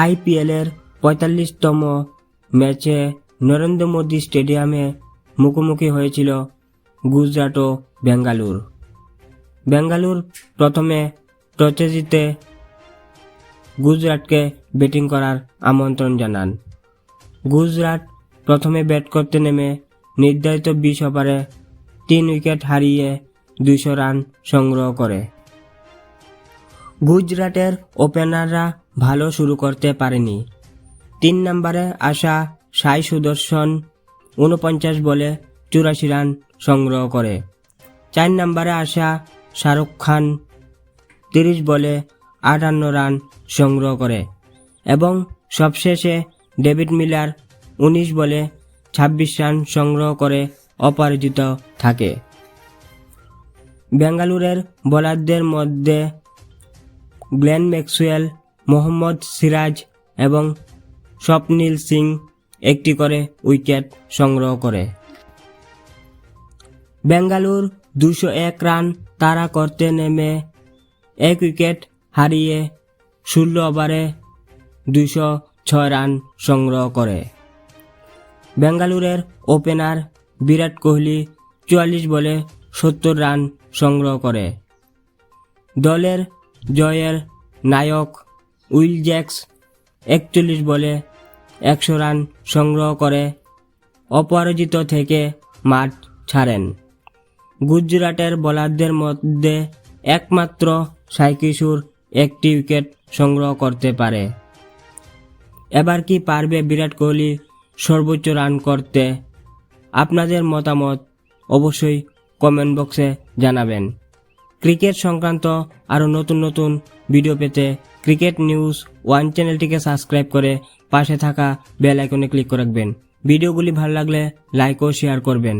আইপিএলের ৪৫তম ম্যাচে নরেন্দ্র মোদী স্টেডিয়ামে মুখোমুখি হয়েছিল গুজরাট ও বেঙ্গালুরু। বেঙ্গালুরু প্রথমে টসে জিতে গুজরাটকে ব্যাটিং করার আমন্ত্রণ জানান। গুজরাট প্রথমে ব্যাট করতে নেমে নির্ধারিত ২০ ওভারে ৩ উইকেট হারিয়ে ২০০ রান সংগ্রহ করে। গুজরাটের ওপেনাররা ভালো শুরু করতে পারেনি। ৩ নম্বরে আসা সাই সুদর্শন ৪৯ বলে ৮৪ রান সংগ্রহ করে। ৪ নম্বরে আসা শাহরুখ খান ৩০ বলে ৫৮ রান সংগ্রহ করে এবং সবশেষে ডেভিড মিলার ১৯ বলে ২৬ রান সংগ্রহ করে অপরাজিত থাকে। বেঙ্গালুরের বোলারদের মধ্যে গ্লেন ম্যাক্সওয়েল, মোহাম্মদ সিরাজ এবং স্বপ্নিল সিং একটি করে উইকেট সংগ্রহ করে। বেঙ্গালুরু ২০১ রান তাড়া করতে নেমে ১ উইকেট হারিয়ে ১৬ ওভারে ২০৬ রান সংগ্রহ করে। বেঙ্গালুরের ওপেনার বিরাট কোহলি ৪৪ বলে ৭০ রান সংগ্রহ করে। দলের জয়ের নায়ক উইল জ্যাক্স ৪১ বলে ১০০ রান সংগ্রহ করে অপরাজিত থেকে মাঠ ছাড়েন। গুজরাটের বোলারদের মধ্যে একমাত্র সাই কিশোর একটি উইকেট সংগ্রহ করতে পারে। এবার কি পারবে বিরাট কোহলি সর্বোচ্চ রান করতে? আপনাদের মতামত অবশ্যই কমেন্ট বক্সে জানাবেন। ক্রিকেট সংক্রান্ত আরও নতুন নতুন ভিডিও পেতে ক্রিকেট নিউজ 1 চ্যানেলটিকে সাবস্ক্রাইব করে পাশে থাকা বেল আইকনে ক্লিক করে রাখবেন। ভিডিওগুলি ভালো লাগলে লাইক ও শেয়ার করবেন।